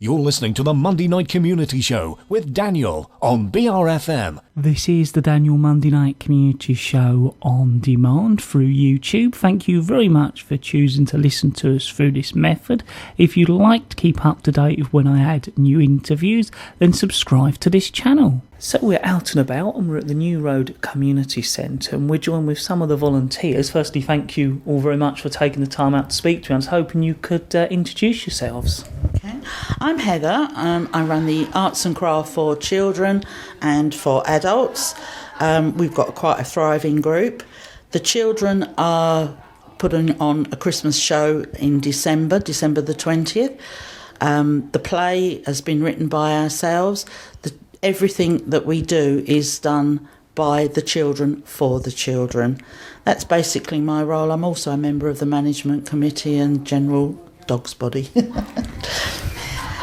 You're listening to the Monday Night Community Show with Daniel on BRFM. This is the Daniel Monday Night Community Show on demand through YouTube. Thank you very much for choosing to listen to us through this method. If you'd like to keep up to date with when I add new interviews, then subscribe to this channel. So we're out and about and we're at the New Road Community Centre and we're joined with some of the volunteers. Firstly, thank you all very much for taking the time out to speak to me. I was hoping you could introduce yourselves. Okay. I'm Heather. I run the Arts and Craft for children and for adults. We've got quite a thriving group. The children are putting on a Christmas show in December the 20th. The play has been written by ourselves. Everything that we do is done by the children for the children. That's basically my role. I'm also a member of the management committee and general dog's body.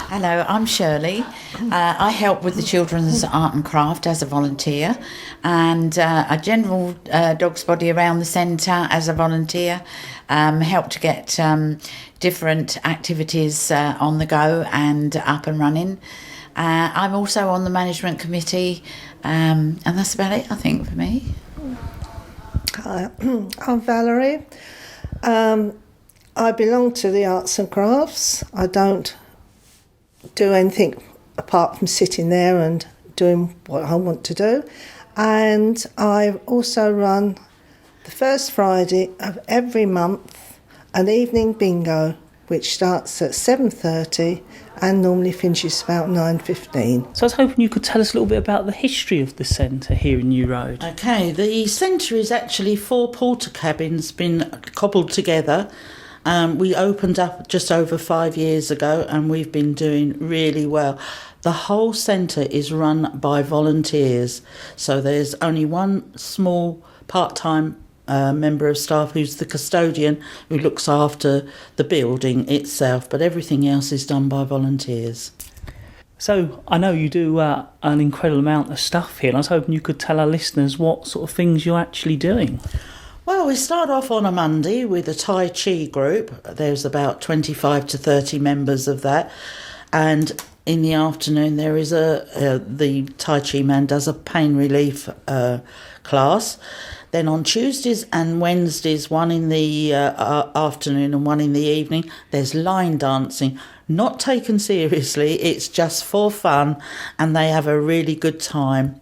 Hello, I'm Shirley. I help with the Children's Art and Craft as a volunteer and a general dog's body around the centre as a volunteer. Help to get different activities on the go and up and running. I'm also on the management committee and that's about it, I think, for me. Hi, I'm Valerie. I belong to the Arts and Crafts. I don't do anything apart from sitting there and doing what I want to do. And I also run the first Friday of every month an evening bingo, which starts at 7:30 and normally finishes about 9:15. So I was hoping you could tell us a little bit about the history of the centre here in New Road. Okay, the centre is actually 4 porter cabins been cobbled together. We opened up just over 5 years ago and we've been doing really well. The whole centre is run by volunteers, so there's only one small part-time member of staff who's the custodian who looks after the building itself, but everything else is done by volunteers. So I know you do an incredible amount of stuff here and I was hoping you could tell our listeners what sort of things you're actually doing. Well, we start off on a Monday with a Tai Chi group. There's about 25 to 30 members of that. And in the afternoon, there is the Tai Chi man does a pain relief class. Then on Tuesdays and Wednesdays, one in the afternoon and one in the evening, there's line dancing. Not taken seriously, it's just for fun and they have a really good time.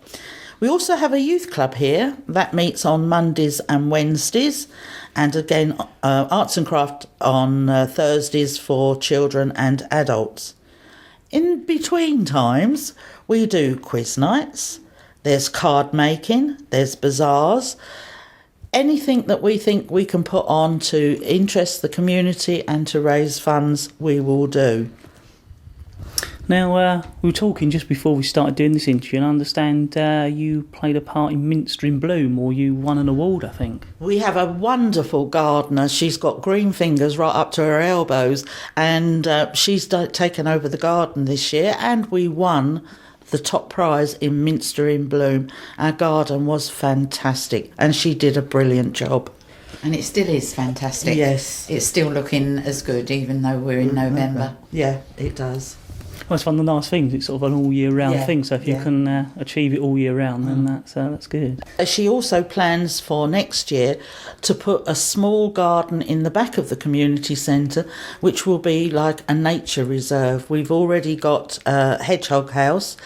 We also have a youth club here that meets on Mondays and Wednesdays, and again arts and craft on Thursdays for children and adults. In between times we do quiz nights, there's card making, there's bazaars, anything that we think we can put on to interest the community and to raise funds we will do. Now, we were talking just before we started doing this interview, and I understand you played a part in Minster in Bloom, or you won an award, I think. We have a wonderful gardener. She's got green fingers right up to her elbows, and she's taken over the garden this year, and we won the top prize in Minster in Bloom. Our garden was fantastic, and she did a brilliant job. And it still is fantastic. Yes. It's still looking as good, even though we're in November. Yeah, it does. Well, it's one of the nice things. It's sort of an all-year-round thing, so if you can achieve it all year round, then that's good. She also plans for next year to put a small garden in the back of the community centre, which will be like a nature reserve. We've already got a hedgehog house.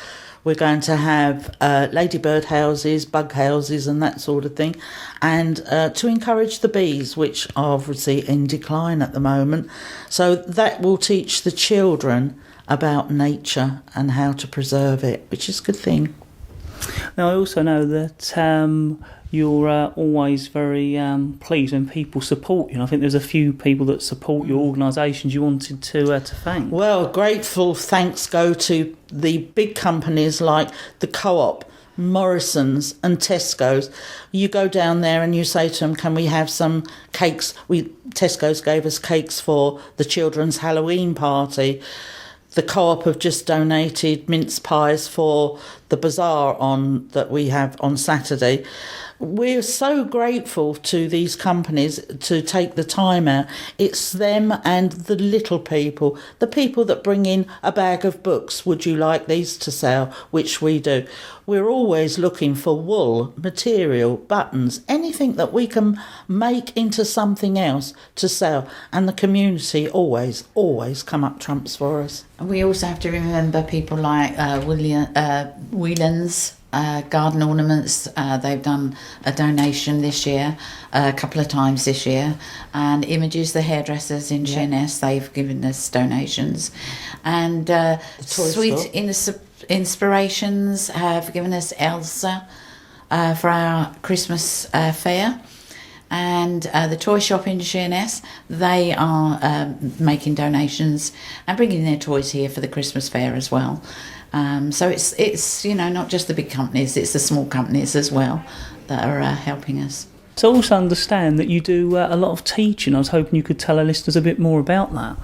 We're going to have ladybird houses, bug houses and that sort of thing, and to encourage the bees, which are obviously in decline at the moment. So that will teach the children about nature and how to preserve it, which is a good thing. Now, I also know that you're always very pleased when people support you. And I think there's a few people that support your organisations you wanted to thank. Well, grateful thanks go to the big companies like the Co-op, Morrison's and Tesco's. You go down there and you say to them, can we have some cakes? Tesco's gave us cakes for the children's Halloween party. The Co-op have just donated mince pies for the bazaar that we have on Saturday. we're so grateful to these companies to take the time out. It's them and the little people, the people that bring in a bag of books. Would you like these to sell? Which we do. We're always looking for wool, material, buttons, anything that we can make into something else to sell. And the community always come up trumps for us. And we also have to remember people like Whelan's Garden Ornaments. They've done a donation this year, a couple of times this year. And Images, the hairdressers in Sheerness, they've given us donations. And Sweet Inspirations have given us Elsa for our Christmas fair. And the toy shop in Sheerness, they are making donations and bringing their toys here for the Christmas fair as well. So it's not just the big companies, it's the small companies as well that are helping us. So I also understand that you do a lot of teaching. I was hoping you could tell our listeners a bit more about that.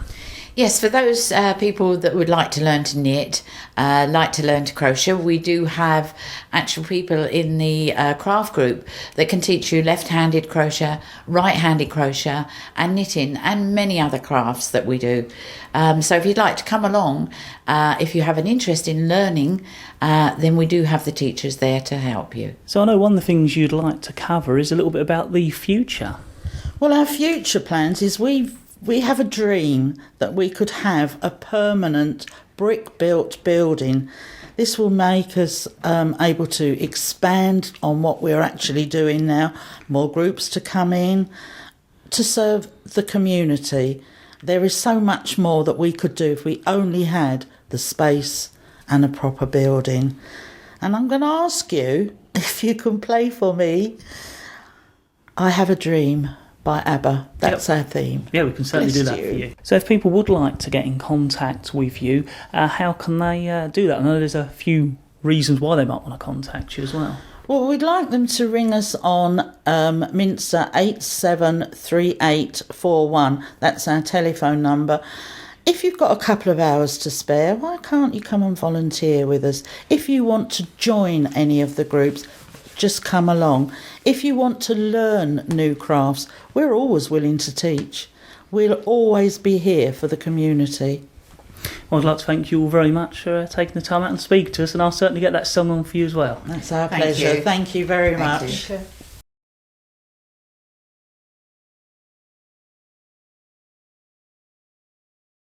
Yes, for those people that would like to learn to knit, like to learn to crochet, we do have actual people in the craft group that can teach you left-handed crochet, right-handed crochet and knitting and many other crafts that we do. So if you'd like to come along, if you have an interest in learning, then we do have the teachers there to help you. So I know one of the things you'd like to cover is a little bit about the future. Well, our future plans is we have a dream that we could have a permanent brick-built building. This will make us able to expand on what we're actually doing now, more groups to come in, to serve the community. There is so much more that we could do if we only had the space and a proper building. And I'm going to ask you if you can play for me I Have a Dream by ABBA. That's our theme. Yeah, we can certainly do that for you. So if people would like to get in contact with you, how can they do that? I know there's a few reasons why they might want to contact you as well. Well, we'd like them to ring us on Minster 873841. That's our telephone number. If you've got a couple of hours to spare, why can't you come and volunteer with us? If you want to join any of the groups, just come along. If you want to learn new crafts, we're always willing to teach. We'll always be here for the community. Well, I'd like to thank you all very much for taking the time out and speaking to us, and I'll certainly get that sung on for you as well. That's our pleasure. Thank you very much. Thank you.